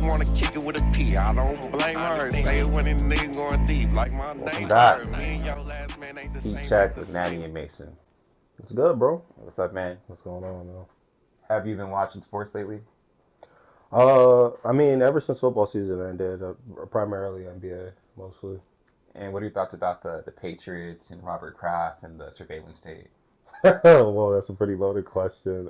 wanna kick it with a P. I don't blame her. Say it when a nigga going deep. Like my name. Back. Me and your last man ain't the Heat same. check with Manny and Mason. It's good, bro. What's up, man? What's going on, though? Have you been watching sports lately? I mean, ever since football season ended, primarily NBA, mostly. And what are your thoughts about the Patriots and Robert Kraft and the surveillance state? Well, that's a pretty loaded question.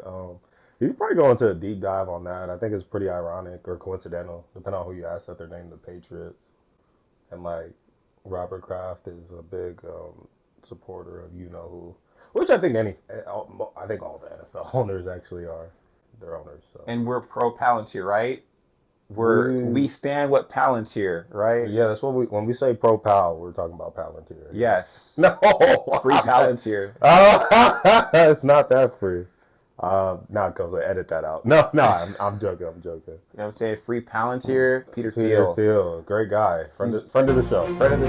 You could probably go into a deep dive on that. I think it's pretty ironic or coincidental, depending on who you ask, that they're named the Patriots. And, like, Robert Kraft is a big supporter of you-know-who, which I think I think all the NFL owners actually are. Their owners. So. And we're pro Palantir, right? We stand with Palantir, right? Yeah, that's what when we say pro pal, we're talking about Palantir. Yes. No, free Palantir. It's not that free. Not because I edit that out. No, I'm joking. I'm joking. You know what I'm saying? Free Palantir, Peter Thiel, great guy, friend of the show, friend of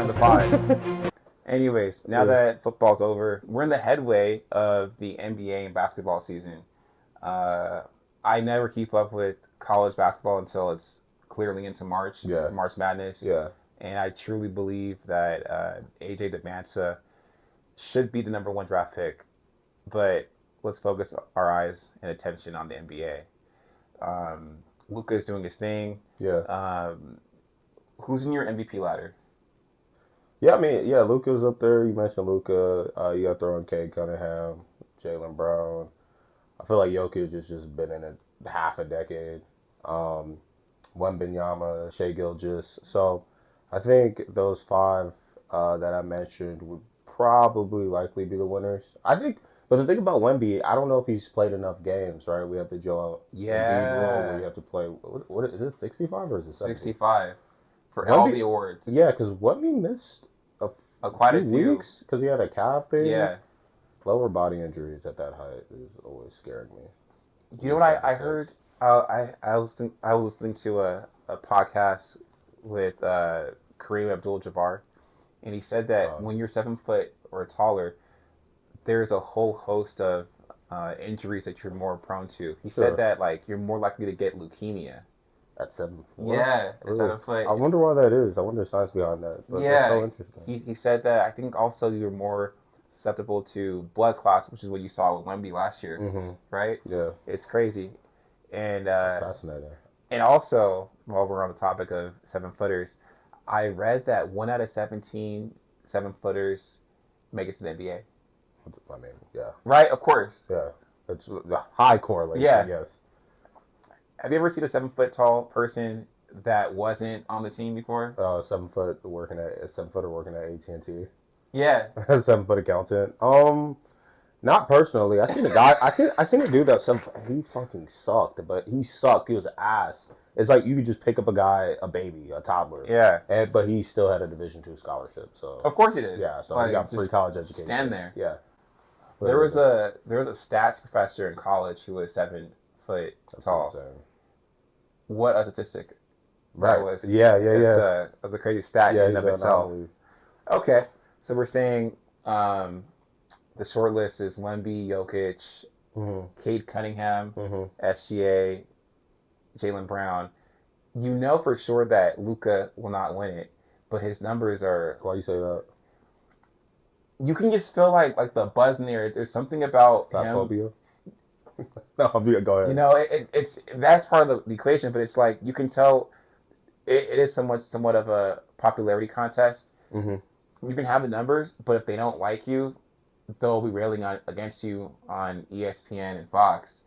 the pod. Anyways, now that football's over, we're in the headway of the NBA and basketball season. I never keep up with college basketball until it's clearly into March. Yeah. March Madness. Yeah. And I truly believe that AJ DeMansa should be the number one draft pick. But let's focus our eyes and attention on the NBA. Luka is doing his thing. Yeah. Who's in your MVP ladder? Yeah, I mean, yeah, Luka's up there. You mentioned Luka. You got to throw in Cade Cunningham, Jaylen Brown. I feel like Jokic has just been in it half a decade. Wembanyama, Shai Gilgeous. So I think those five that I mentioned would probably likely be the winners. I think, but the thing about Wemby, I don't know if he's played enough games, right? We have the Joel Embiid rule where you have to play, what is it, 65 or is it 70? 65 for Wemby, all the awards. Yeah, because Wemby missed quite a few weeks because he had a calf thing. Yeah. Lower body injuries at that height is always scaring me. You know what I heard? I was listening to a podcast with Kareem Abdul-Jabbar, and he said that when you're 7 foot or taller, there's a whole host of injuries that you're more prone to. He said that like you're more likely to get leukemia. At 7 foot? Yeah, at 7 foot. I wonder why that is. I wonder the science behind that. But yeah, that's so interesting. He said that I think also you're more susceptible to blood clots, which is what you saw with Wemby last year, right? Yeah. It's crazy. And fascinating. And also, while we're on the topic of 7-footers, I read that 1 out of 17 7-footers make it to the NBA. I mean, yeah. Right, of course. Yeah. It's the high correlation, yes. Have you ever seen a 7 foot tall person that wasn't on the team before? 7 foot working at 7-footer working at AT&T. Yeah. 7 foot accountant. Not personally. I seen a guy. I seen a dude that he fucking sucked, but he sucked. He was an ass. It's like you could just pick up a baby, a toddler. Yeah. But he still had a Division II scholarship. So of course he did. Yeah. So he got free college education. Stand there. Yeah. There was a stats professor in college who was 7 foot tall. Insane. What a statistic that was. Yeah. That's a crazy stat in and of itself. Okay, so we're saying the short list is Wemby, Jokic, Cade Cunningham, SGA, Jaylen Brown. You know for sure that Luka will not win it, but his numbers are. Why you say that? You can just feel like the buzz in there. There's something about Fat him. phobia? No, go ahead. You know, it's that's part of the equation, but it's like you can tell it is somewhat of a popularity contest. You can have the numbers, but if they don't like you, they'll be railing against you on ESPN and Fox.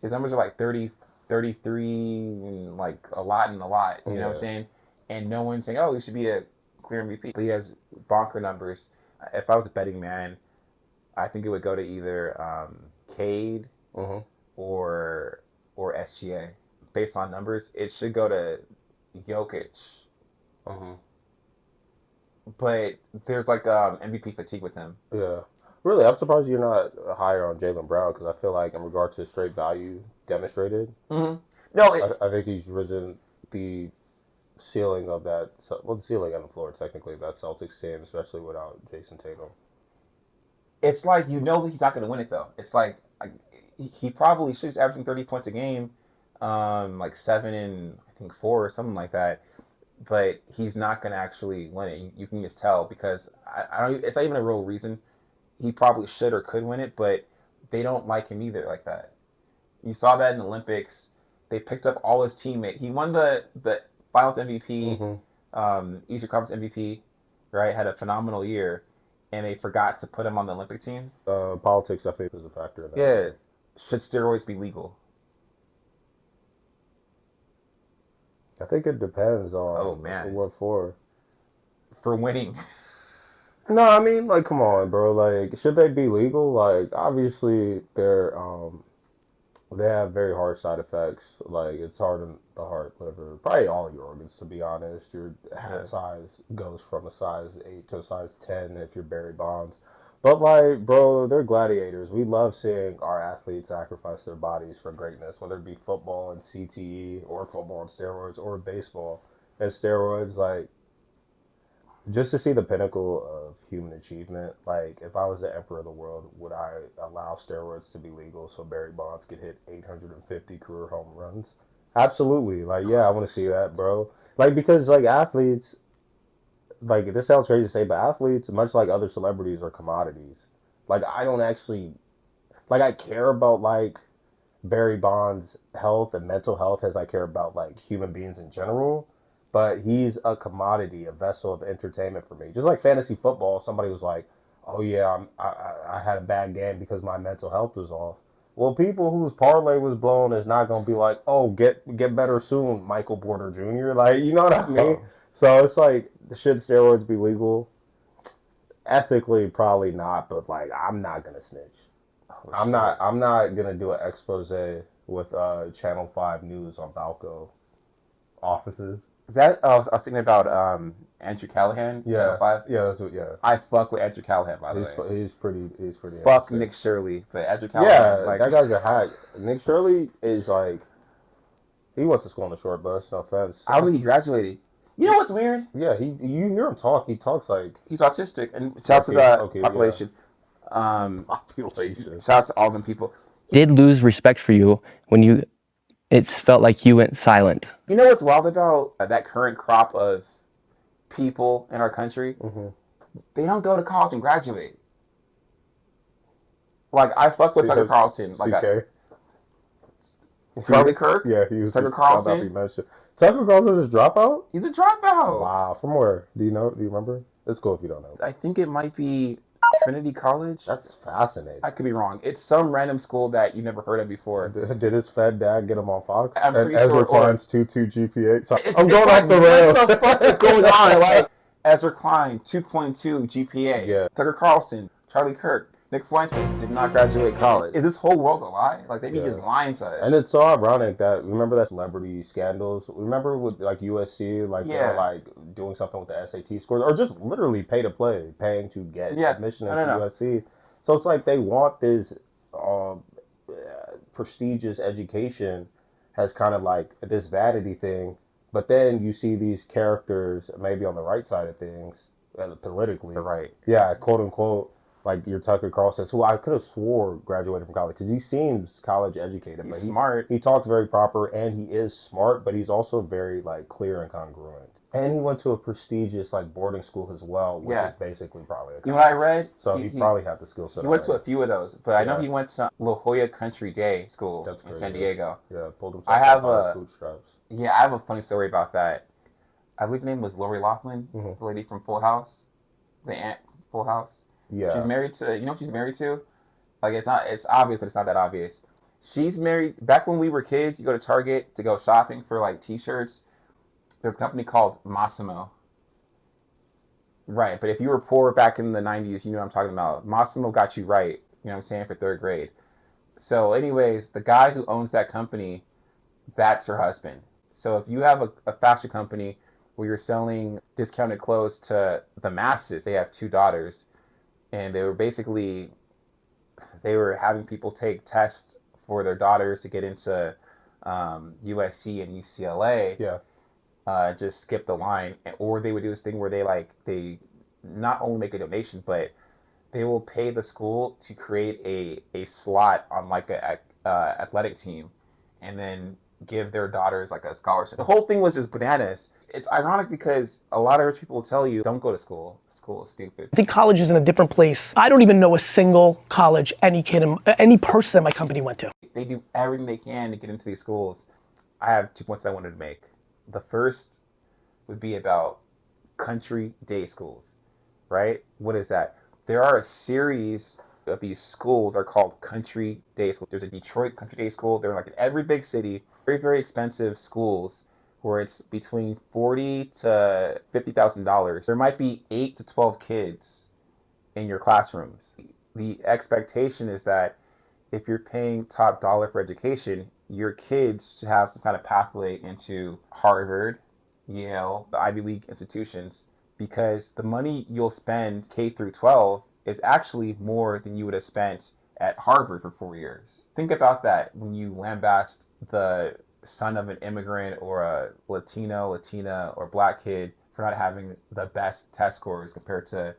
His numbers are like 30, 33, and like a lot. You know what I'm saying? And no one's saying, oh, he should be a clear MVP. But he has bonker numbers. If I was a betting man, I think it would go to either Cade or SGA. Based on numbers, it should go to Jokic. But there's like MVP fatigue with him. Yeah. Really, I'm surprised you're not higher on Jaylen Brown because I feel like in regard to straight value demonstrated, No, I think he's risen the ceiling of that. Well, the ceiling and the floor technically of that Celtics team, especially without Jason Tatum. It's like he's not going to win it though. It's like he probably should averaging 30 points a game, like 7 and I think 4 or something like that. But he's not going to actually win it. You can just tell because I don't. It's not even a real reason. He probably should or could win it, but they don't like him either like that. You saw that in the Olympics. They picked up all his teammates. He won the Finals MVP, Eastern Conference MVP, right? Had a phenomenal year, and they forgot to put him on the Olympic team. Politics, I think, is a factor in that. Yeah. Should steroids be legal? I think it depends on what for. For winning. No, I mean, like, come on, bro. Like, should they be legal? Like, obviously, they have very harsh side effects. Like, it's hard on the heart, liver, probably all your organs, to be honest. Your head size goes from a size 8 to a size 10 if you're Barry Bonds. But, like, bro, they're gladiators. We love seeing our athletes sacrifice their bodies for greatness, whether it be football and CTE or football and steroids or baseball and steroids. Like, just to see the pinnacle of human achievement, like if I was the emperor of the world, would I allow steroids to be legal so Barry Bonds could hit 850 career home runs? Absolutely. Like, yeah, I want to see that, bro. Like, because like athletes, like this sounds crazy to say, but athletes, much like other celebrities, are commodities. Like, I don't actually, like, I care about like Barry Bonds' health and mental health as I care about like human beings in general. But he's a commodity, a vessel of entertainment for me. Just like fantasy football, somebody was like, "Oh yeah, I had a bad game because my mental health was off." Well, people whose parlay was blown is not gonna be like, "Oh, get better soon, Michael Porter Jr." Like, you know what I mean? So it's like, should steroids be legal? Ethically, probably not. But like, I'm not gonna snitch. I'm not gonna do an expose with Channel 5 News on Balco offices. Is that? I was thinking about Andrew Callahan. Yeah, Channel 5. Yeah, that's what. Yeah, I fuck with Andrew Callahan, by the way. He's pretty. Fuck Nick Shirley, but Andrew Callahan. Yeah, like, that guy's a hack. Nick Shirley is like, he went to school on the short bus. No offense. I don't think he graduated. You know what's weird? Yeah, you hear him talk. He talks like he's autistic, and shout out to the population. Yeah. Population. Shout out to all them people. Did lose respect for you when it felt like you went silent. You know what's wild about that current crop of people in our country? Mm-hmm. They don't go to college and graduate. Like, I fuck with Tucker Carlson. Like, Charlie Kirk? Yeah, he was Tucker Carlson. Tucker Carlson's a dropout? He's a dropout. Wow, from where? Do you know? Do you remember? It's cool if you don't know. I think it might be Trinity College. That's fascinating. I could be wrong. It's some random school that you never heard of before. Did his Fed dad get him on Fox? I'm pretty Ezra sure. Klein's 2.2 GPA. So I'm going off the rails. What the fuck is going on? Like, Ezra Klein, 2.2 GPA. Yeah. Tucker Carlson, Charlie Kirk, Nick Fuentes did not graduate college. Is this whole world a lie? Like, they be just lying to us. And it's so ironic that, remember that celebrity scandals? Remember with like USC, like they were like doing something with the SAT scores, or just literally pay to play, paying to get admission into USC. So it's like they want this prestigious education as kind of like this vanity thing, but then you see these characters maybe on the right side of things, politically. Right. Yeah, quote unquote. Like your Tucker Carlson, who I could have swore graduated from college, because he seems college educated. He's smart. He talks very proper, and he is smart, but he's also very like clear and congruent. And he went to a prestigious like boarding school as well, which is basically probably a college. You know what I read? So he probably had the skill set. He went to a few of those, but I know he went to La Jolla Country Day School in San Diego. Yeah, pulled himself out of his bootstraps. Yeah, I have a funny story about that. I believe her name was Lori Loughlin, the lady from Full House, the aunt from Full House. Yeah. She's married to, you know what she's married to? Like, it's obvious, but it's not that obvious. She's married, back when we were kids, you go to Target to go shopping for, like, t-shirts. There's a company called Massimo. Right, but if you were poor back in the 90s, you know what I'm talking about. Massimo got you right, you know what I'm saying, for 3rd grade. So, anyways, the guy who owns that company, that's her husband. So, if you have a fashion company where you're selling discounted clothes to the masses, they have 2 daughters. And they were having people take tests for their daughters to get into USC and UCLA. Yeah. Just skip the line. Or they would do this thing where they not only make a donation, but they will pay the school to create a slot on like a athletic team. And then give their daughters like a scholarship. The whole thing was just bananas. It's ironic because a lot of rich people tell you, don't go to school. School is stupid. I think college is in a different place. I don't even know a single college any person in my company went to. They do everything they can to get into these schools. I have 2 points I wanted to make. The first would be about country day schools, right? What is that? There are a series of these schools are called country day schools. There's a Detroit country day school. They're like in every big city, very, very expensive schools where it's between $40,000 to $50,000. There might be 8 to 12 kids in your classrooms. The expectation is that if you're paying top dollar for education, your kids should have some kind of pathway into Harvard, Yale, the Ivy League institutions, because the money you'll spend K through 12 is actually more than you would have spent at Harvard for 4 years. Think about that when you lambast the son of an immigrant or a Latino, Latina, or black kid for not having the best test scores compared to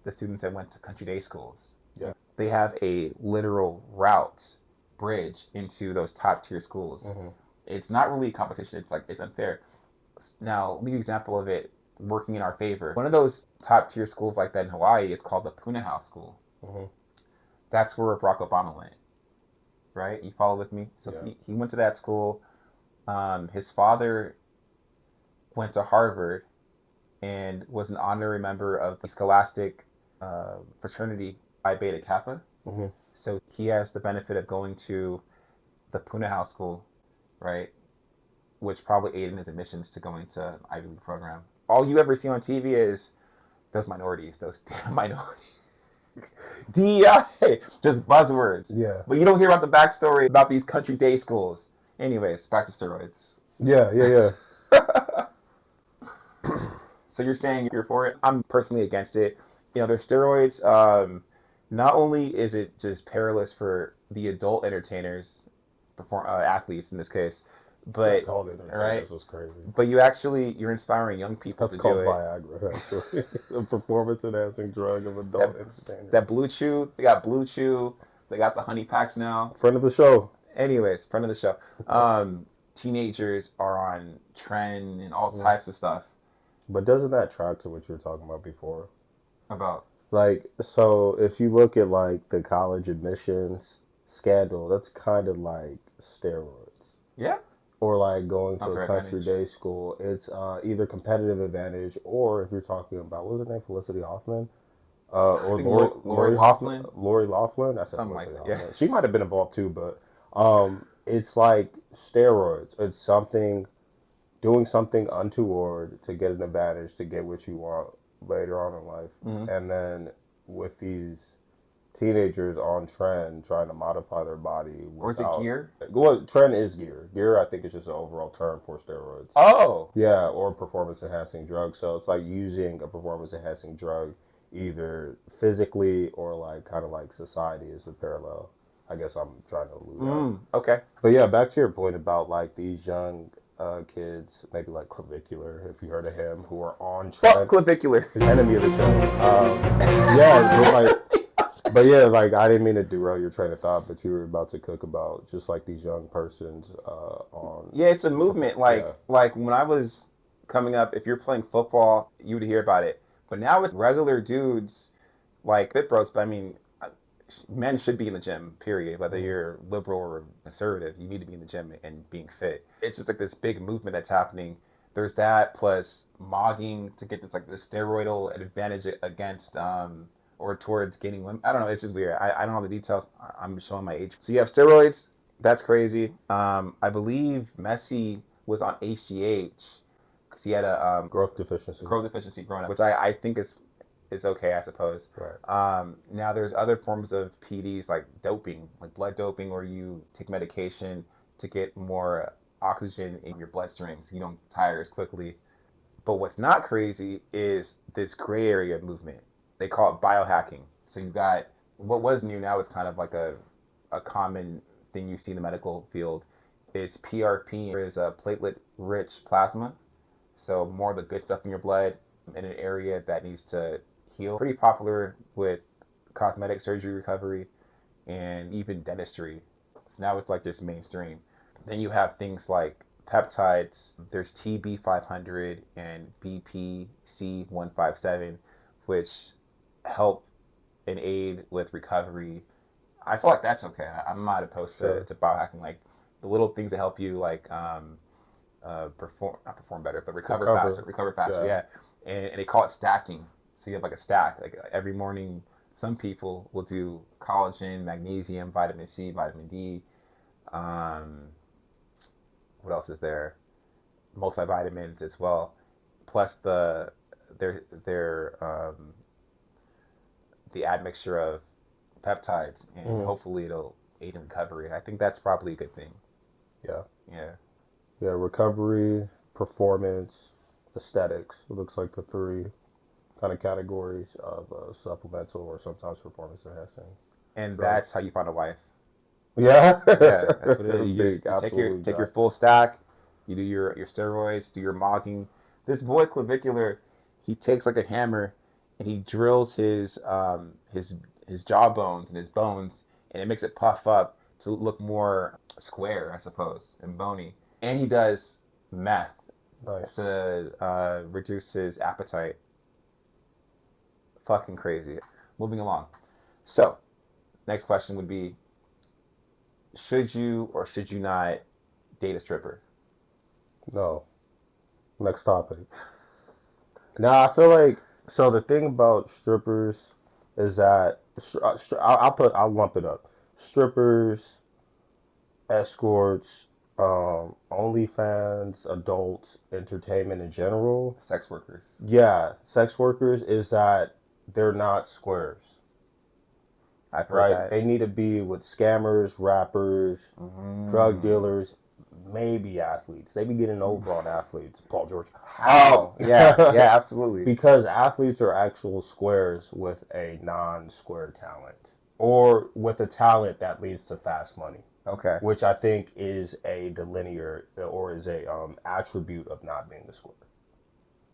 the students that went to country day schools. Yeah. They have a literal route, bridge into those top tier schools. Mm-hmm. It's not really a competition. It's like, it's unfair. Now, let me give you an example of it working in our favor. One of those top tier schools like that in Hawaii is called the Puna House School. Mm-hmm. That's where Barack Obama went, right? You follow with me? So yeah. He went to that school. His father went to Harvard and was an honorary member of the Scholastic fraternity Phi Beta Kappa. Mm-hmm. So he has the benefit of going to the Puna House School, right? Which probably aided in his admissions to going to an Ivy League program. All you ever see on TV is those minorities, those damn minorities. DEI, just buzzwords. Yeah. But you don't hear about the backstory about these country day schools. Anyways, back to steroids. Yeah. So you're saying you're for it? I'm personally against it. You know, there's steroids. Not only is it just perilous for the adult entertainers, athletes in this case, but right, was crazy. But you're inspiring young people to do it. That's called Viagra, actually. A performance-enhancing drug of adult entertainers. That Blue Chew, they got Blue Chew, they got the honey packs now. Friend of the show. Anyways, friend of the show. Teenagers are on trend and all types of stuff. But doesn't that track to what you were talking about before? About? Like, so if you look at like the college admissions scandal, that's kind of like steroids. Yeah. Or like going to a country day school. It's either competitive advantage, or if you're talking about, what was her name, Felicity Hoffman? Or Lori Hoffman? Lori Loughlin? That's something like that, yeah. She might have been involved too, but it's like steroids. It's doing something untoward to get an advantage, to get what you want later on in life. Mm-hmm. And then with these teenagers on trend trying to modify their body. Or is it gear? Well, trend is gear. Gear, I think, is just an overall term for steroids. Oh! Yeah, or performance-enhancing drugs. So it's like using a performance-enhancing drug either physically or like kind of like society is a parallel. I guess I'm trying to allude at. Okay. But yeah, back to your point about like these young kids, maybe like Clavicular, if you heard of him, who are on trend. Fuck Clavicular. The enemy of the show. Like I didn't mean to derail your train of thought, but you were about to cook about just like these young persons on. Yeah, it's a movement. Like when I was coming up, if you're playing football, you would hear about it. But now it's regular dudes like fit bros. But I mean, men should be in the gym, period. Whether you're liberal or conservative, you need to be in the gym and being fit. It's just like this big movement that's happening. There's that plus mogging to get this like this steroidal advantage against or towards gaining women. I don't know. It's just weird. I don't know the details. I'm showing my age. So you have steroids. That's crazy. I believe Messi was on HGH because he had a growth deficiency growing up, which I think is okay, I suppose. Right. Now there's other forms of PDs like doping, like blood doping, where you take medication to get more oxygen in your bloodstream so you don't tire as quickly. But what's not crazy is this gray area movement. They call it biohacking. So you've got what was new, now it's kind of like a common thing you see in the medical field, is PRP, is a platelet-rich plasma. So more of the good stuff in your blood in an area that needs to heal. Pretty popular with cosmetic surgery recovery and even dentistry. So now it's like just mainstream. Then you have things like peptides. There's TB500 and BPC157, which help and aid with recovery. I feel like that's okay. I'm not opposed to biohacking. Like the little things that help you, like not perform better, but recover faster. Recover faster, yeah. And they call it stacking. So you have like a stack. Like every morning, some people will do collagen, magnesium, vitamin C, vitamin D. What else is there? Multivitamins as well. Plus the admixture of peptides, and hopefully it'll aid in recovery. I think that's probably a good thing. Yeah. Yeah. Yeah, recovery, performance, aesthetics. It looks like the three kind of categories of supplemental or sometimes performance enhancing. And that's how you find a wife. Yeah. Yeah, that's what it is. You Big, just take your full stack, you do your steroids, do your mogging. This boy Clavicular, he takes like a hammer and he drills his jawbones and his bones, and it makes it puff up to look more square, I suppose, and bony. And he does meth to reduce his appetite. Fucking crazy. Moving along. So, next question would be, should you or should you not date a stripper? No. Next topic. Now, I feel like, so the thing about strippers is that, I'll lump it up. Strippers, escorts, OnlyFans, adults, entertainment in general. Sex workers. Yeah, sex workers is that they're not squares. I've heard that. They need to be with scammers, rappers, drug dealers, maybe athletes. They be getting over on athletes. Paul George. How? Yeah, absolutely. Because athletes are actual squares with a non-square talent. Or with a talent that leads to fast money. Okay. Which I think is a delineator or is a attribute of not being a square.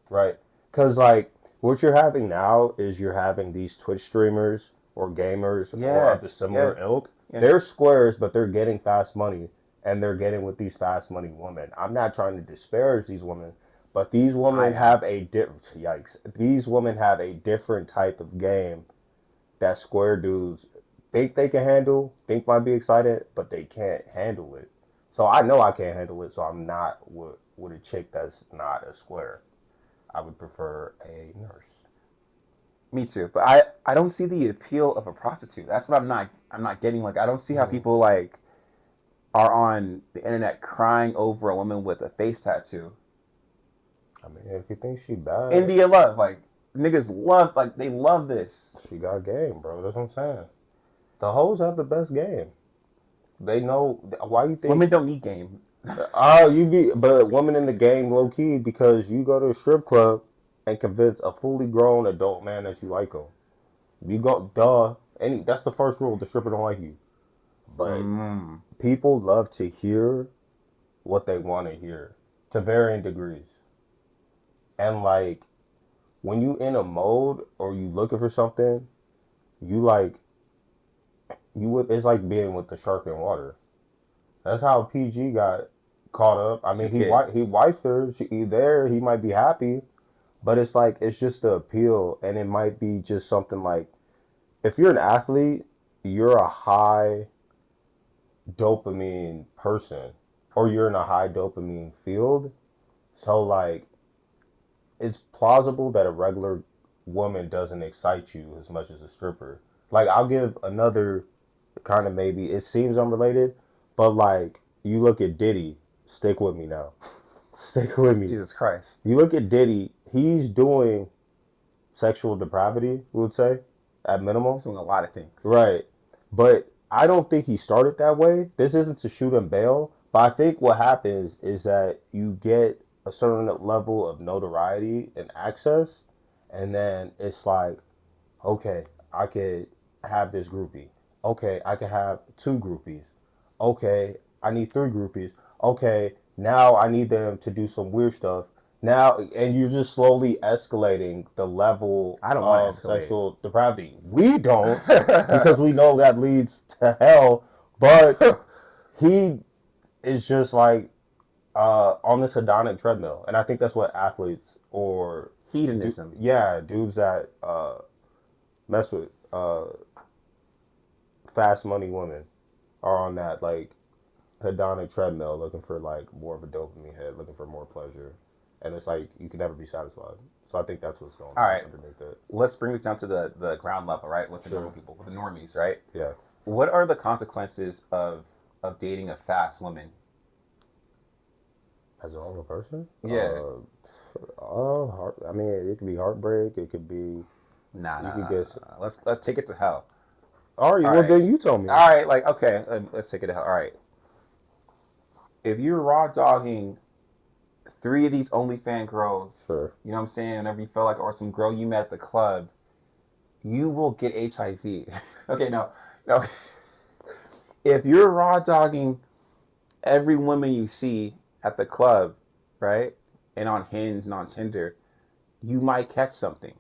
Right? Because like what you're having now is you're having these Twitch streamers or gamers or of the similar ilk. Yeah. They're squares, but they're getting fast money, and they're getting with these fast money women. I'm not trying to disparage these women, but these women have a These women have a different type of game that square dudes think they can handle, think might be excited, but they can't handle it. So I know I can't handle it, so I'm not with a chick that's not a square. I would prefer a nurse. Me too, but I don't see the appeal of a prostitute. That's what I'm not getting. Like, I don't see how people like are on the internet crying over a woman with a face tattoo. I mean, if you think she bad, India love, like niggas love, like they love this. She got game, bro. That's what I'm saying. The hoes have the best game. They know why you think women don't need game. But women in the game low key because you go to a strip club and convince a fully grown adult man that you like him. You go, that's the first rule. The stripper don't like you. But people love to hear what they want to hear to varying degrees. And like, when you in a mode or you looking for something, it's like being with the shark in water. That's how PG got caught up. I mean, he wifed her. He might be happy. But it's like, it's just the appeal, and it might be just something like, if you're an athlete, you're a high dopamine person, or you're in a high dopamine field. So like, it's plausible that a regular woman doesn't excite you as much as a stripper. Like, I'll give another kind of, maybe, it seems unrelated, but like, you look at Diddy, stick with me now. Stick with me. Jesus Christ. You look at Diddy, he's doing sexual depravity, we would say, at minimum. He's doing a lot of things. Right. But I don't think he started that way. This isn't to shoot and bail, but I think what happens is that you get a certain level of notoriety and access, and then it's like, okay, I could have this groupie. Okay, I could have 2 groupies. Okay, I need 3 groupies. Okay, now I need them to do some weird stuff. Now, and you're just slowly escalating the level of sexual depravity. We don't, because we know that leads to hell. But it's just like on this hedonic treadmill, and I think that's what athletes or Hedonism. dudes that mess with fast money women are on that like hedonic treadmill, looking for like more of a dopamine hit, looking for more pleasure, and it's like you can never be satisfied. So I think that's what's going on underneath it. Let's bring this down to the ground level, right? With the normal people, with the normies, right? Yeah. What are the consequences of dating a fast woman? As a normal person? Yeah. I mean, it could be heartbreak. It could be. Nah. Let's take it to hell. All right. Well, then you tell me. All right. Like, okay, let's take it to hell. All right. If you're raw dogging 3 of these OnlyFans girls, Sure. you know what I'm saying? Whenever you feel like, or some girl you met at the club, you will get HIV. Okay, no. If you're raw dogging every woman you see at the club, right, and on Hinge and on Tinder, you might catch something.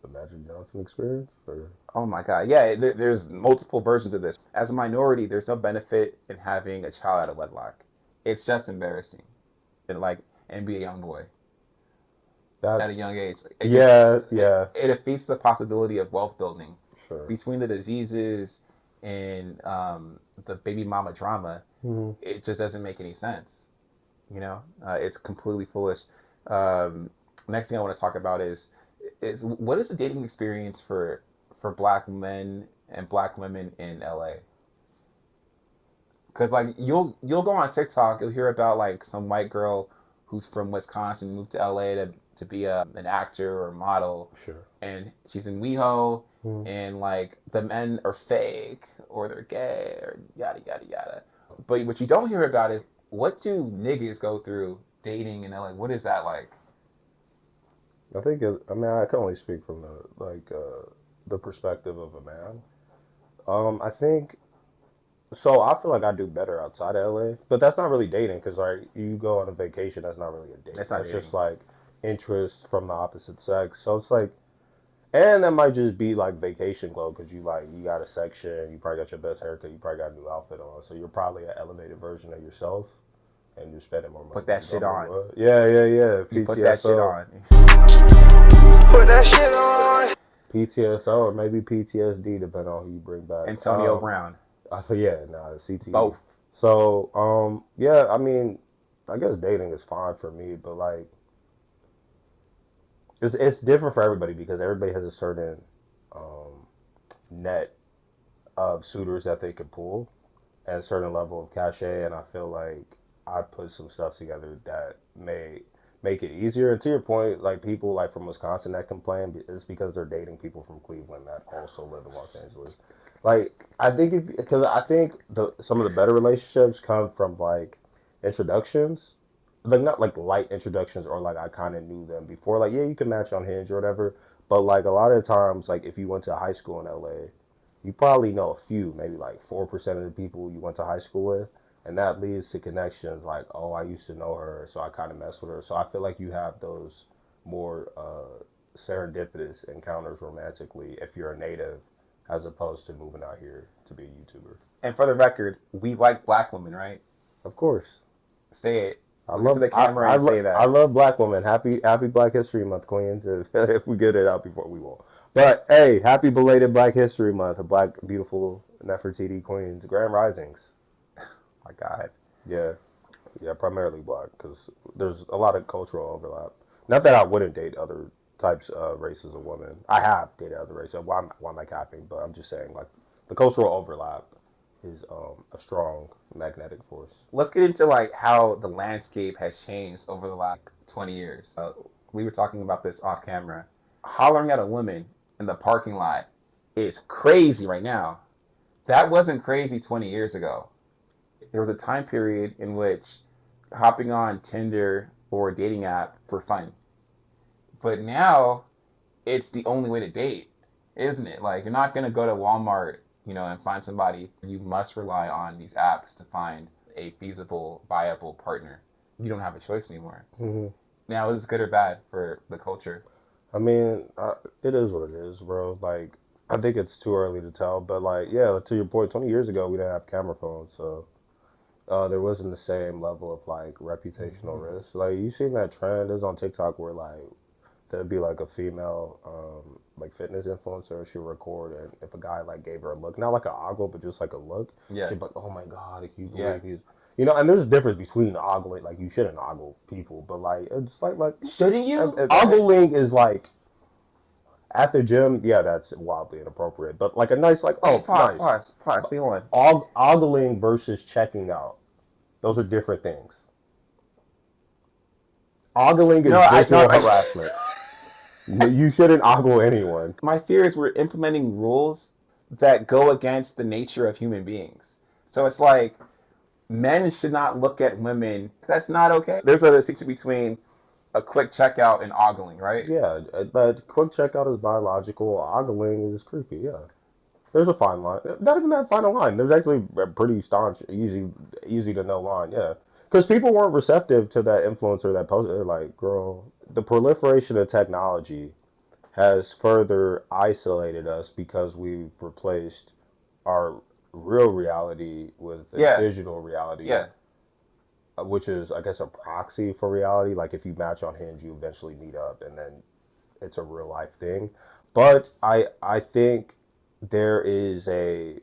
The Magic Johnson experience? Or? Oh my God. Yeah, there's multiple versions of this. As a minority, there's no benefit in having a child out of wedlock. It's just embarrassing. And be a young boy at a young age. Yeah. It defeats the possibility of wealth building. Sure. Between the diseases and the baby mama drama, it just doesn't make any sense. You know, it's completely foolish. Next thing I want to talk about is what is the dating experience for black men and black women in LA? Because like you'll go on TikTok, you'll hear about like some white girl who's from Wisconsin moved to LA to be an actor or a model. Sure. And she's in WeHo, and like the men are fake or they're gay or yada yada yada. But what you don't hear about is what do niggas go through dating in LA? What is that like? I think I can only speak from the perspective of a man. I think so. I feel like I do better outside of LA, but that's not really dating because like you go on a vacation, that's not really a date. That's just like interest from the opposite sex. So it's like, and that might just be like vacation glow because you got a section, you probably got your best haircut, you probably got a new outfit on, so you're probably an elevated version of yourself. And you're spending more money. Put that shit on. Yeah. You put that shit on. Put that shit on. PTSO or maybe PTSD, depending on who you bring back. Antonio Brown. CTE. Both. So, yeah, I mean, I guess dating is fine for me, but like, it's different for everybody because everybody has a certain net of suitors that they could pull and a certain level of cachet, and I feel like I put some stuff together that may make it easier. And to your point, like people like from Wisconsin that complain, it's because they're dating people from Cleveland that also live in Los Angeles. Like I think because I think some of the better relationships come from like introductions, like not like light introductions or like I kind of knew them before. Like yeah, you can match on Hinge or whatever, but like a lot of times, like if you went to high school in LA, you probably know a few, maybe like 4% of the people you went to high school with. And that leads to connections like, oh, I used to know her, so I kind of mess with her. So I feel like you have those more serendipitous encounters romantically if you're a native, as opposed to moving out here to be a YouTuber. And for the record, we like black women, right? Of course. Say it. I love to the camera and say that. I love black women. Happy Black History Month, Queens. If we get it out before we won't. But hey, happy belated Black History Month, black beautiful Nefertiti Queens, Grand Risings. My God. Yeah, primarily black because there's a lot of cultural overlap. Not that I wouldn't date other types of races of women. I have dated other races. Why am I capping? But I'm just saying, like, the cultural overlap is a strong magnetic force. Let's get into like how the landscape has changed over the last 20 years. We were talking about this off camera. Hollering at a woman in the parking lot is crazy right now. That wasn't crazy 20 years ago. There was a time period in which hopping on Tinder or a dating app for fun. But now it's the only way to date, isn't it? Like you're not going to go to Walmart, and find somebody. You must rely on these apps to find a feasible, viable partner. You don't have a choice anymore. Mm-hmm. Now, is this good or bad for the culture? I mean, it is what it is, bro. Like, I think it's too early to tell. But, like, yeah, to your point, 20 years ago, we didn't have camera phones. So, there wasn't the same level of like reputational risk. Like you seen that trend is on TikTok where like there'd be like a female like fitness influencer. She'd record, and if a guy like gave her a look, not like an ogle, but just like a look, Yeah. she'd be like, "Oh my god, if you believe Yeah. he's." You know, and there's a difference between ogling. Like you shouldn't ogle people, but like it's like Shouldn't you? ogling is like at the gym. Yeah, that's wildly inappropriate. But like a nice like Pause. nice Be on. ogling versus checking out. Those are different things. Ogling is digital harassment. You shouldn't ogle anyone. My fear is we're implementing rules that go against the nature of human beings. So it's like men should not look at women. That's not okay. There's a distinction between a quick checkout and ogling, right? Yeah, that quick checkout is biological. Ogling is creepy. Yeah, there's a fine line. Not even that fine a line. There's actually a pretty staunch, easy to know line. Yeah, because people weren't receptive to that influencer that posted. They're like, girl, the proliferation of technology has further isolated us because we've replaced our real reality with a digital reality. Yeah. Which is, I guess, a proxy for reality. Like if you match on Hinge, you eventually meet up, and then it's a real life thing. But I think there is a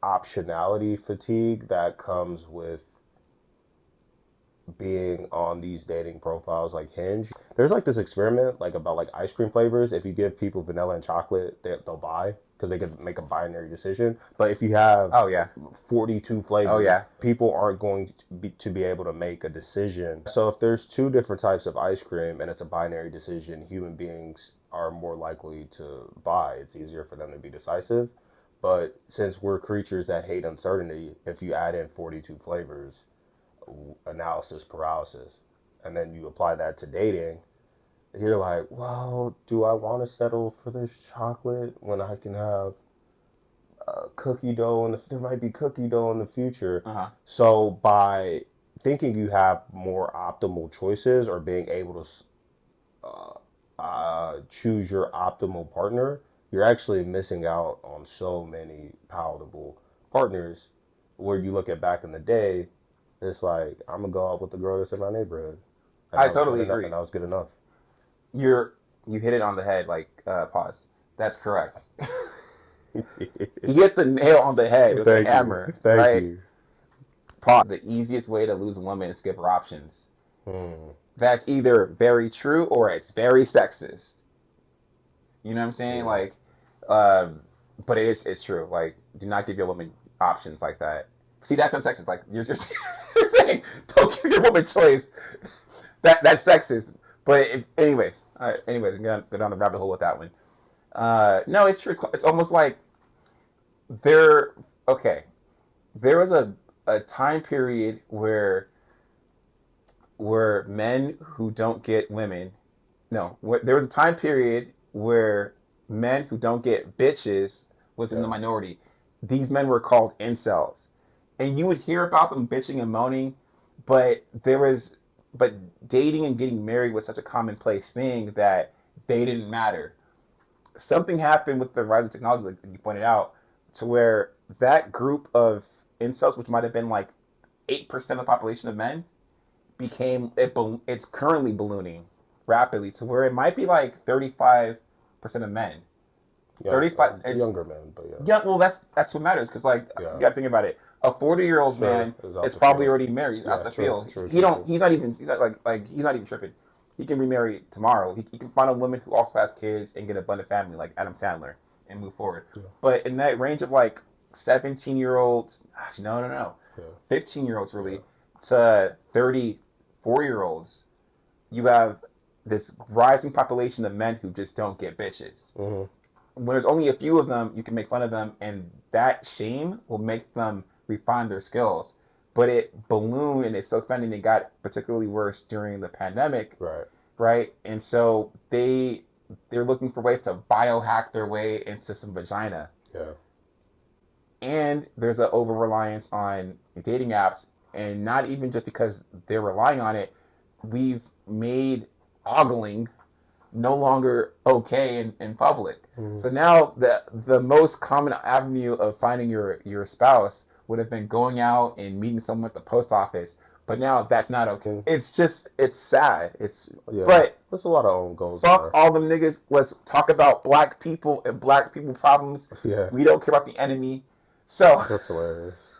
optionality fatigue that comes with being on these dating profiles like Hinge. There's like this experiment like about like ice cream flavors. If you give people vanilla and chocolate, they'll buy because they can make a binary decision. But if you have 42 flavors, people aren't going to be able to make a decision. So if there's two different types of ice cream and it's a binary decision, human beings are more likely to buy. It's easier for them to be decisive. But since we're creatures that hate uncertainty, if you add in 42 flavors, analysis paralysis, and then you apply that to dating, you're like, well, do I want to settle for this chocolate when I can have cookie dough, and there might be cookie dough in the future? So by thinking you have more optimal choices or being able to choose your optimal partner, you're actually missing out on so many palatable partners. Where you look at back in the day, it's like, I'm gonna go out with the girl that's in my neighborhood. I totally agree. And that was good enough. You hit it on the head, like, pause. That's correct. You hit the nail on the head with the hammer. Thank you. Pause. The easiest way to lose a woman is give her options. That's either very true or it's very sexist. You know what I'm saying? Like, but it's true. Like, do not give your woman options like that. See, that's unsexist. Like, you're saying, don't give your woman choice. That's sexist. But anyways, go down the rabbit hole with that one. No, it's true. It's almost like there was a time period where men who don't get women, there was a time period where men who don't get bitches was in the minority. These men were called incels. And you would hear about them bitching and moaning, but dating and getting married was such a commonplace thing that they didn't matter. Something happened with the rise of technology, like you pointed out, to where that group of incels, which might have been like 8% of the population of men, it's currently ballooning rapidly to where it might be like 35% of men. Yeah, 35 younger men, but well, that's what matters, because like you gotta think about it. A 40-year-old man is probably already married out the field. He's not even tripping. He can be married tomorrow. He can find a woman who also has kids and get a blended family like Adam Sandler and move forward. Yeah. But in that range of like 17-year-olds, actually no, 15-year-olds really, to 34-year-olds, you have this rising population of men who just don't get bitches. When there's only a few of them, you can make fun of them, and that shame will make them refine their skills. But it ballooned and it's still expanding. It got particularly worse during the pandemic. Right? And so they're looking for ways to biohack their way into some vagina. And there's an over-reliance on dating apps, and not even just because they're relying on it. We've made ogling no longer okay in public. So now the most common avenue of finding your spouse would have been going out and meeting someone at the post office. But now that's not okay. It's sad. But there's a lot of own goals. Fuck all them niggas. Let's talk about black people and black people problems. Yeah. We don't care about the enemy. So that's hilarious.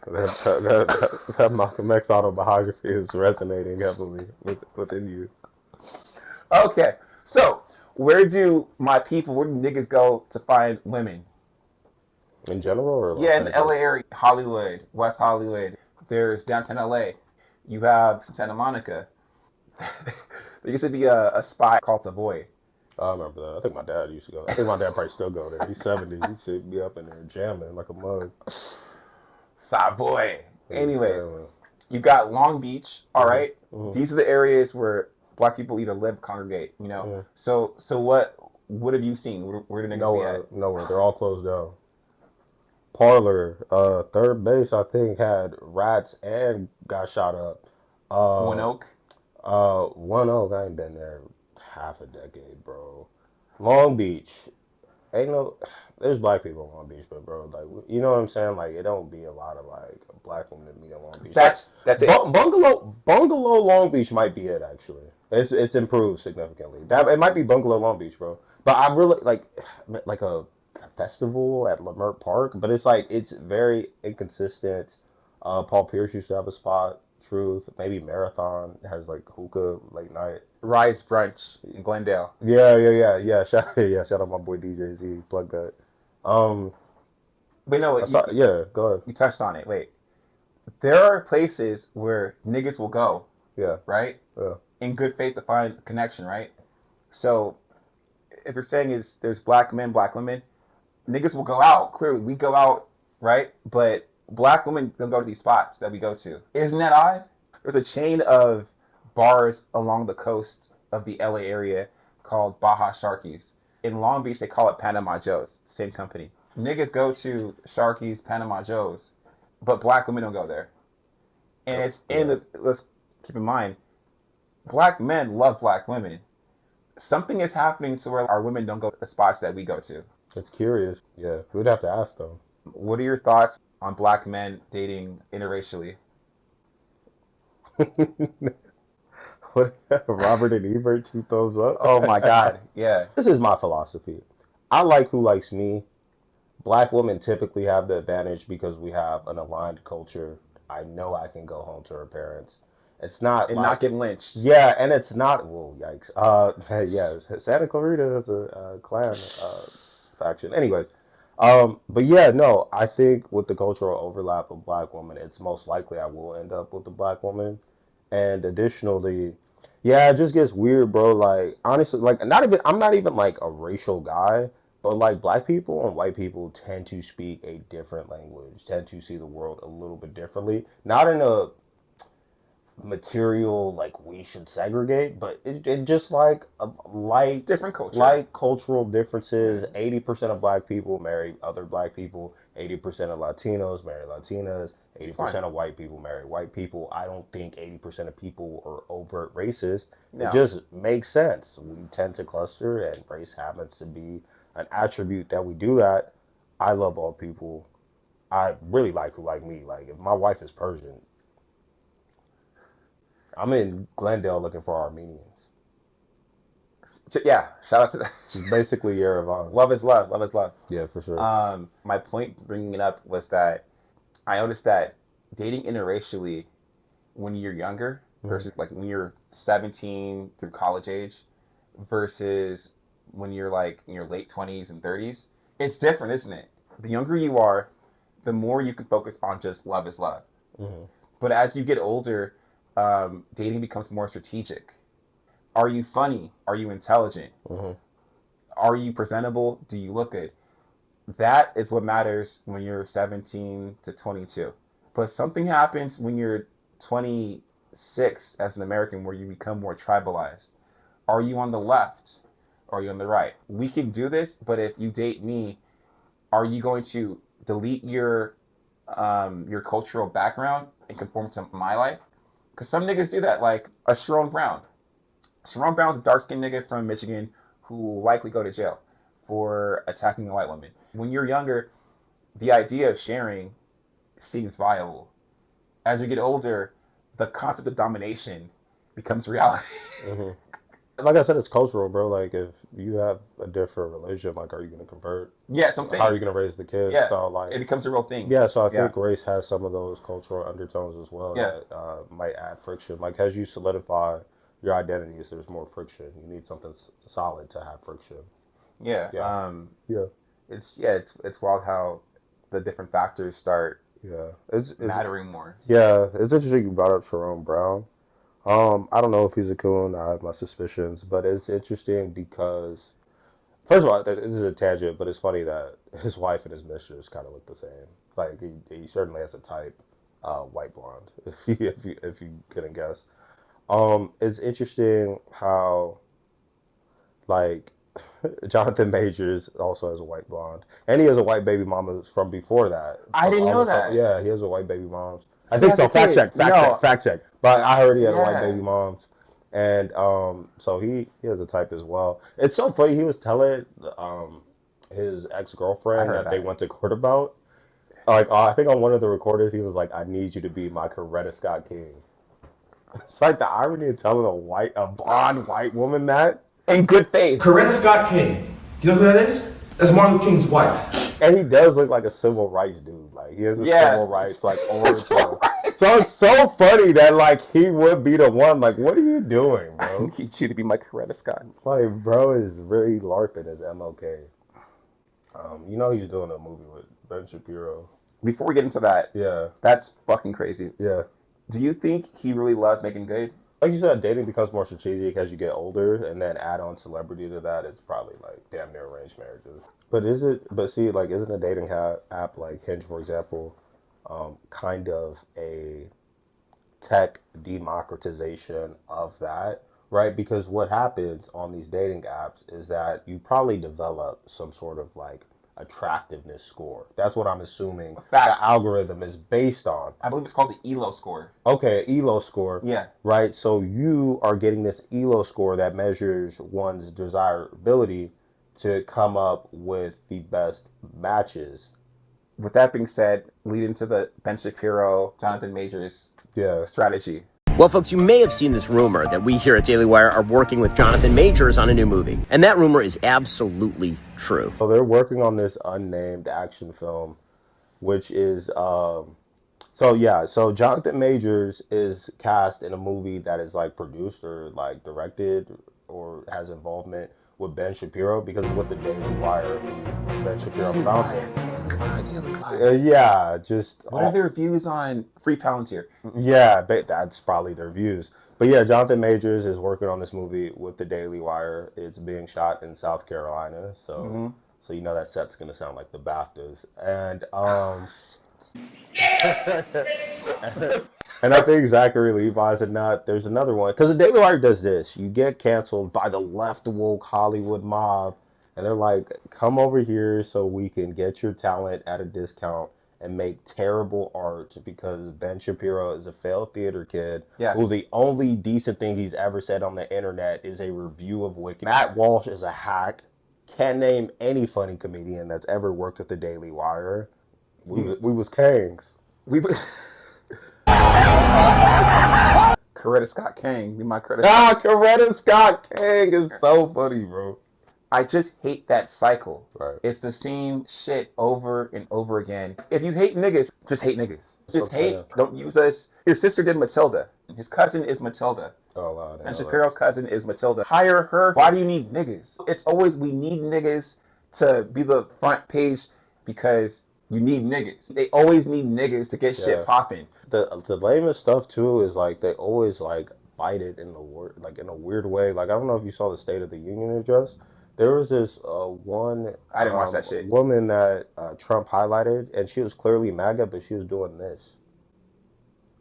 That Malcolm X autobiography is resonating heavily within you. Okay, so where do niggas go to find women? In general, or yeah, in the LA area, Hollywood, West Hollywood. There's downtown LA. You have Santa Monica. There used to be a spot called Savoy. I remember that. I think my dad used to go. I think my dad probably still go there. He's 70. He should be up in there jamming like a mug. Savoy. Anyways, you got Long Beach. All right. These are the areas where black people either live, congregate. You know. So what have you seen? Where do niggas be at? Nowhere. They're all closed down. Parlor, Third Base, I think, had rats and got shot up. One Oak. One Oak. I ain't been there half a decade, bro. Long Beach, there's black people in Long Beach, but bro, like, you know what I'm saying? Like, it don't be a lot of like black women that meet in Long Beach. That's it. Bungalow Long Beach might be it actually. It's improved significantly. It might be Bungalow Long Beach, bro. But I really like a festival at Leimert Park, but it's very inconsistent. Paul Pierce used to have a spot. Truth, maybe Marathon has like hookah late night. Rise Brunch in Glendale. Yeah. Shout out my boy DJ Z. Plug that. But no, go ahead. You touched on it. Wait, there are places where niggas will go. Yeah. Right. Yeah. In good faith to find a connection, right? So, if you're saying there's black men, black women, niggas will go out. Clearly, we go out, right? But black women don't go to these spots that we go to. Isn't that odd? There's a chain of bars along the coast of the LA area called Baja Sharkies. In Long Beach, they call it Panama Joe's. Same company. Niggas go to Sharkies, Panama Joe's, but black women don't go there. And let's keep in mind, black men love black women. Something is happening to where our women don't go to the spots that we go to. It's curious. Yeah, we'd have to ask them. What are your thoughts on black men dating interracially? What, Robert and Ebert, 2 thumbs up? Oh my God, yeah. This is my philosophy. I like who likes me. Black women typically have the advantage because we have an aligned culture. I know I can go home to her parents. It's not and not get lynched. Yeah, and it's not. Whoa, yikes. Yeah, Santa Clarita is a clan faction. Anyways, but yeah, no, I think with the cultural overlap of black women, it's most likely I will end up with a black woman. And additionally, yeah, it just gets weird, bro. Like, honestly, like, I'm not even like a racial guy, but like black people and white people tend to speak a different language, tend to see the world a little bit differently. Not in a material like we should segregate, but it just like light different culture, like cultural differences. 80% of black people marry other black people, 80% of Latinos marry Latinas, 80% of white people marry white people. I don't think 80% of people are overt racist. No. It just makes sense. We tend to cluster, and race happens to be an attribute that we do that. I love all people. I really like who like me. Like, if my wife is Persian, I'm in Glendale looking for Armenians. Yeah, shout out to that. It's basically Yerevan. Love is love. Love is love. Yeah, for sure. My point bringing it up was that I noticed that dating interracially when you're younger versus like when you're 17 through college age versus when you're like in your late 20s and 30s, it's different, isn't it? The younger you are, the more you can focus on just love is love. Mm-hmm. But as you get older, dating becomes more strategic. Are you funny? Are you intelligent? Mm-hmm. Are you presentable? Do you look good? That is what matters when you're 17 to 22. But something happens when you're 26 as an American where you become more tribalized. Are you on the left? Or are you on the right? We can do this, but if you date me, are you going to delete your cultural background and conform to my life? Because some niggas do that, like a Sharon Brown. Sharon Brown's a dark-skinned nigga from Michigan who will likely go to jail for attacking a white woman. When you're younger, the idea of sharing seems viable. As we get older, the concept of domination becomes reality. Hmm. Like I said, it's cultural, bro. Like if you have a different religion, like are you gonna convert? Yeah, that's what I'm saying. How are you gonna raise the kids? Yeah, So like it becomes a real thing. yeah, so I Yeah. think race has some of those cultural undertones as well Yeah. that might add friction. Like as you solidify your identities, there's more friction. You need something solid to have friction. Yeah. Yeah. Yeah. It's wild how the different factors start Yeah. It's mattering more. yeah. It's interesting you brought up Jerome Brown. I don't know if he's a coon. I have my suspicions, but it's interesting because first of all, this is a tangent, but it's funny that his wife and his mistress kind of look the same. Like he certainly has a type, white blonde. If you couldn't guess. It's interesting how like Jonathan Majors also has a white blonde, and he has a white baby mama from before that. I didn't know Almost- that. Yeah, he has a white baby mom. I He think has so. a Fact kid. check. Fact No. check. Fact check. But I heard he has white Yeah. baby moms, and so he has a type as well. It's so funny. He was telling his ex I girlfriend heard that they that. went to court about. Like I think on one of the recorders, he was like, "I need you to be my Coretta Scott King." It's like the irony of telling a blonde white woman that. In good faith. Coretta Scott King. You know who that is? That's Martin Luther King's wife. And he does look like a civil rights dude. Like he has a Yeah. civil rights like origin. So it's so funny that like he would be the one. Like, what are you doing, I bro? need you to be my Coretta Scott. Like, bro is really LARPing as MLK. You know he's doing a movie with Ben Shapiro. Before we get into that, Yeah, that's fucking crazy. yeah. Do you think he really loves making good? Like you said, dating becomes more strategic as you get older, and then add on celebrity to that. It's probably like damn near arranged marriages. But is it? But see, like, isn't a dating app like Hinge, for example, kind of a tech democratization of that, right? Because what happens on these dating apps is that you probably develop some sort of like attractiveness score. That's what I'm assuming Facts. the algorithm is based on. I believe it's called the ELO score. Okay, ELO score. Yeah. Right? So you are getting this ELO score that measures one's desirability to come up with the best matches. With that being said, lead into the Ben Shapiro, Jonathan Majors Yeah. strategy. Well, folks, you may have seen this rumor that we here at Daily Wire are working with Jonathan Majors on a new movie. And that rumor is absolutely true. So they're working on this unnamed action film, which is so Jonathan Majors is cast in a movie that is like produced or like directed or has involvement with Ben Shapiro because of what the Daily Wire, who Ben Shapiro founded. Yeah, just What are their views on Free Palantir? yeah, that's probably their views. But yeah, Jonathan Majors is working on this movie with the Daily Wire. It's being shot in South Carolina, so so you know that set's gonna sound like the BAFTAs. And and I think Zachary Levi said not. There's another one because the Daily Wire does this. You get canceled by the left woke Hollywood mob, and they're like, "Come over here so we can get your talent at a discount and make terrible art because Ben Shapiro is a failed theater kid Yes. who the only decent thing he's ever said on the internet is a review of Wicked. Matt Walsh is a hack. Can't name any funny comedian that's ever worked with the Daily Wire. We was kings. We Coretta Scott King, be my Coretta. Coretta Scott King is so funny, bro. I just hate that cycle. Right. It's the same shit over and over again. If you hate niggas, just hate niggas. Just Okay. hate. Don't use us. Your sister did Matilda. His cousin is Matilda. Oh wow. And Shapiro's cousin is Matilda. Hire her. Why do you need niggas? It's always we need niggas to be the front page because you need niggas. They always need niggas to get Yeah. shit popping. The lamest stuff too is like they always like fight it in in a weird way. Like I don't know if you saw the State of the Union address. There was this one I didn't watch that shit. woman that Trump highlighted, and she was clearly MAGA, but she was doing this.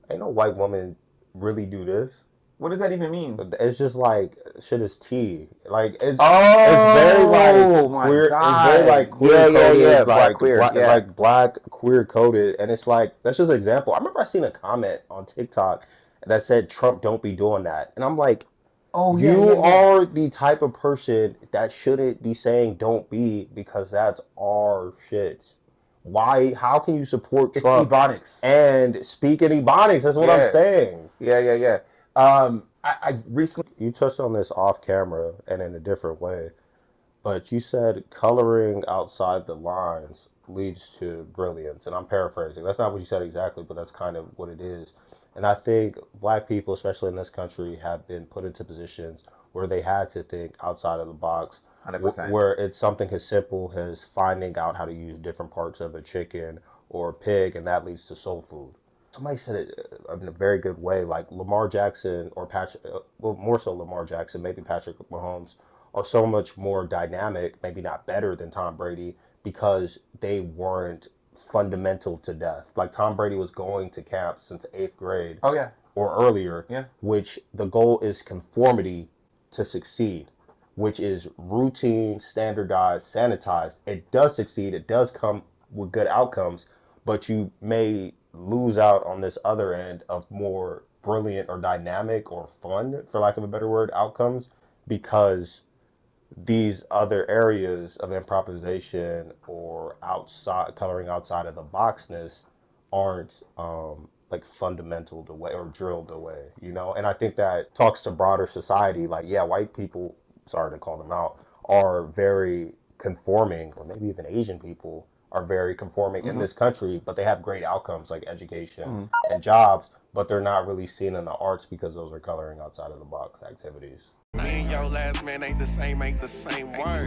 Ain't no white woman really do this. What does that even mean? It's just like shit is tea. Like it's Oh, very like my queer. God. It's very like queer Yeah, yeah, coded, yeah. like Black queer, yeah. like black queer coded, and it's like that's just an example. I remember I seen a comment on TikTok that said Trump don't be doing that, and I'm like, Oh, you are the type of person that shouldn't be saying don't be because that's our shit. How can you support It's Trump Ebonics. and speak in Ebonics? That's what I'm saying. Yeah. I recently. You touched on this off camera and in a different way, but you said coloring outside the lines leads to brilliance. And I'm paraphrasing. That's not what you said exactly, but that's kind of what it is. And I think black people, especially in this country, have been put into positions where they had to think outside of the box, 100%. where it's something as simple as finding out how to use different parts of a chicken or a pig, and that leads to soul food. Somebody said it in a very good way, like Lamar Jackson or Patrick, well, more so Lamar Jackson, maybe Patrick Mahomes, are so much more dynamic, maybe not better than Tom Brady, because they weren't fundamental to death. Like Tom Brady was going to camp since 8th grade. Oh yeah. Or earlier. Yeah. Which the goal is conformity to succeed, which is routine, standardized, sanitized. It does succeed. It does come with good outcomes, but you may lose out on this other end of more brilliant or dynamic or fun, for lack of a better word, outcomes, because these other areas of improvisation or outside coloring outside of the boxness aren't like fundamental away or drilled away, you know. And I think that talks to broader society. Like, yeah, white people, sorry to call them out, are very conforming, or maybe even Asian people are very conforming in this country, but they have great outcomes like education and jobs, but they're not really seen in the arts because those are coloring outside of the box activities. Me and your last man ain't the same word.